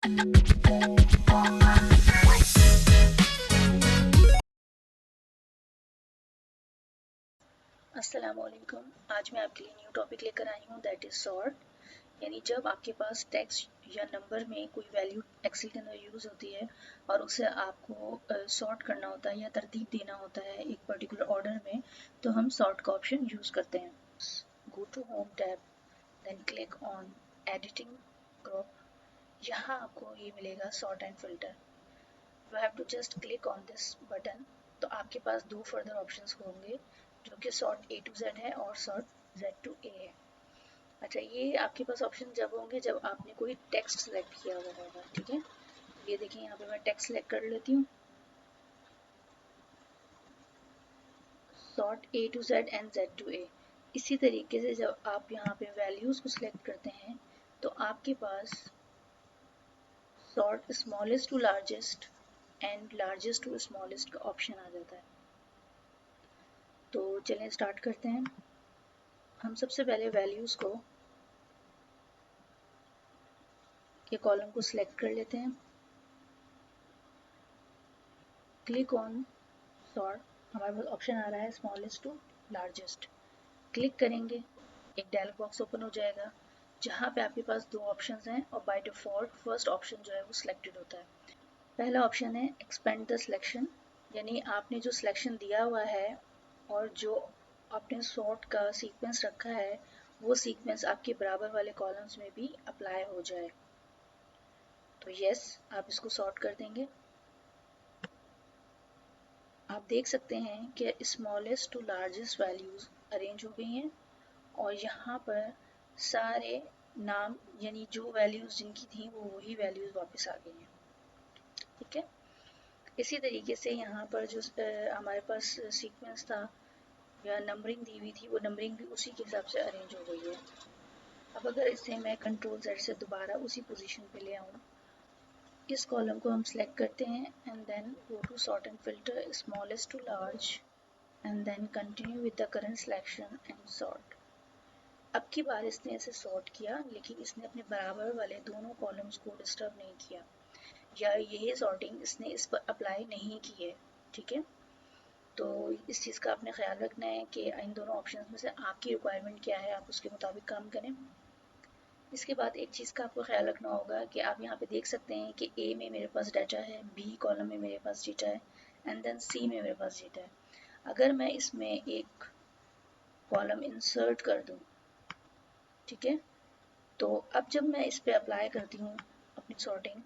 अस्सलामुअलैकुम। आज मैं आपके लिए न्यू टॉपिक लेकर आई हूँ, दैट इज़ सॉर्ट। यानी जब आपके पास टेक्स्ट या नंबर में कोई वैल्यू एक्सेल के अंदर यूज़ होती है और उसे आपको सॉर्ट करना होता है या तरतीब देना होता है एक पर्टिकुलर ऑर्डर में, तो हम सॉर्ट का ऑप्शन यूज़ करते हैं। Go to home tab, then click on editing group. यहाँ आपको ये मिलेगा sort and filter. You have to just click on this button. तो आपके पास दो फर्दर ऑप्शंस होंगे जो कि सॉर्ट ए टू जेड है और सॉर्ट जेड टू ए है। अच्छा, ये आपके पास ऑप्शन जब होंगे जब आपने कोई टेक्स्ट सेलेक्ट किया हुआ होगा। ठीक है, ये देखिए यहाँ पे मैं टेक्स्ट सेलेक्ट कर लेती हूँ, sort A to Z and Z to A. इसी तरीके से जब आप यहाँ पे वैल्यूज़ को सिलेक्ट करते हैं तो आपके पास sort smallest to largest and largest to smallest का ऑप्शन आ जाता है। तो चलें स्टार्ट करते हैं। हम सबसे पहले वैल्यूज़ को के कॉलम को सिलेक्ट कर लेते हैं। क्लिक ऑन सॉर्ट, हमारे पास ऑप्शन आ रहा है स्मॉलेस्ट टू लार्जेस्ट। क्लिक करेंगे, एक डायलॉग बॉक्स ओपन हो जाएगा जहाँ पे आपके पास दो ऑप्शंस हैं और बाय डिफ़ॉल्ट फर्स्ट ऑप्शन जो है वो सिलेक्टेड होता है। पहला ऑप्शन है एक्सपेंड द सिलेक्शन, यानी आपने जो सिलेक्शन दिया हुआ है और जो आपने सॉर्ट का सीक्वेंस रखा है वो सीक्वेंस आपके बराबर वाले कॉलम्स में भी अप्लाई हो जाए। तो यस, आप इसको सॉर्ट कर देंगे। आप देख सकते हैं कि smallest to largest values arrange हो गई हैं और यहाँ पर सारे नाम यानी जो वैल्यूज़ जिनकी थी वो वही वैल्यूज़ वापस आ गई हैं। ठीक है, इसी तरीके से यहाँ पर जो हमारे पास सीक्वेंस था या नंबरिंग दी हुई थी वो नंबरिंग भी उसी के हिसाब से अरेंज हो गई है। अब अगर इसे मैं कंट्रोल जेड से दोबारा उसी पोजीशन पे ले आऊँ, इस कॉलम को हम सेलेक्ट करते हैं and then go to sort and filter smallest to large and then continue with the current selection and sort. अब की बार इसने इसे सॉर्ट किया लेकिन इसने अपने बराबर वाले दोनों कॉलम्स को डिस्टर्ब नहीं किया या यही सॉर्टिंग इसने इस पर अप्लाई नहीं की है। ठीक है, तो इस चीज़ का आपने ख्याल रखना है कि इन दोनों ऑप्शंस में से आपकी रिक्वायरमेंट क्या है, आप उसके मुताबिक काम करें। इसके बाद एक चीज़ का आपको ख्याल रखना होगा कि आप यहाँ पे देख सकते हैं कि ए में मेरे पास डाटा है, बी कॉलम में मेरे पास डाटा है एंड देन सी में मेरे पास डाटा है। अगर मैं इसमें एक कॉलम इंसर्ट कर दूँ, ठीक है, तो अब जब मैं इस पर अप्लाई करती हूँ अपनी सॉर्टिंग,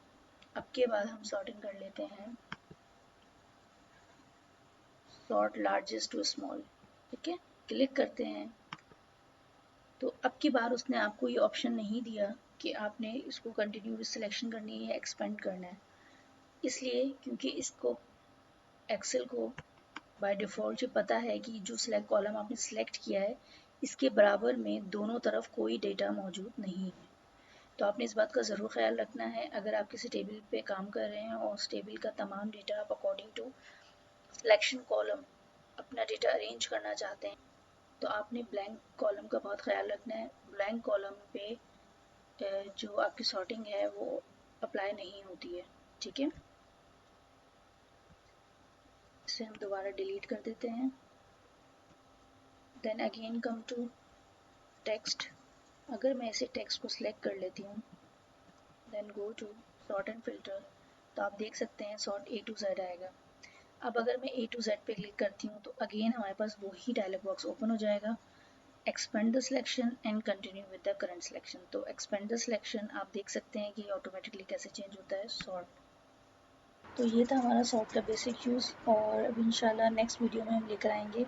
अब के बाद हम सॉर्टिंग कर लेते हैं सॉर्ट लार्जेस्ट टू स्मॉल। ठीक है, क्लिक करते हैं तो अब की बार उसने आपको ये ऑप्शन नहीं दिया कि आपने इसको कंटिन्यू विद सिलेक्शन करनी है या एक्सपेंड करना है, इसलिए क्योंकि इसको एक्सेल को बाय डिफ़ॉल्ट जो पता है कि जो सिलेक्ट कॉलम आपने सिलेक्ट किया है इसके बराबर में दोनों तरफ कोई डेटा मौजूद नहीं है। तो आपने इस बात का ज़रूर ख्याल रखना है अगर आप किसी टेबल पे काम कर रहे हैं और उस टेबल का तमाम डेटा आप अकॉर्डिंग टू सिलेक्शन कॉलम अपना डेटा अरेंज करना चाहते हैं तो आपने ब्लैंक कॉलम का बहुत ख्याल रखना है। ब्लैंक कॉलम पे जो आपकी सॉर्टिंग है वो अप्लाई नहीं होती है। ठीक है, इसे हम दोबारा डिलीट कर देते हैं। Then again come to text. अगर मैं इसे टेक्स्ट को सिलेक्ट कर लेती हूँ then go to sort and filter, तो आप देख सकते हैं सॉर्ट ए टू जेड आएगा। अब अगर मैं ए टू जेड पे क्लिक करती हूँ तो अगेन हमारे पास वही डायलॉग बॉक्स ओपन हो जाएगा, expand the selection and continue with the current selection. तो एक्सपेंड द सिलेक्शन आप देख सकते हैं कि ऑटोमेटिकली कैसे चेंज होता है सॉर्ट। तो ये था हमारा सॉर्ट का बेसिक यूज़ और अब इंशाल्लाह नेक्स्ट वीडियो में हम लेकर आएंगे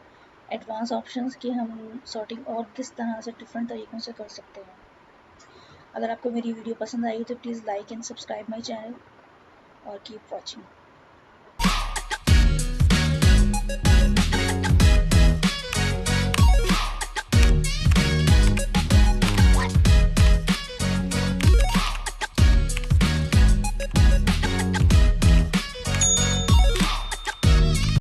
एडवांस ऑप्शंस कि हम सॉर्टिंग और किस तरह से डिफरेंट तरीक़ों से कर सकते हैं। अगर आपको मेरी वीडियो पसंद आई तो please like and subscribe my channel और कीप वॉचिंग।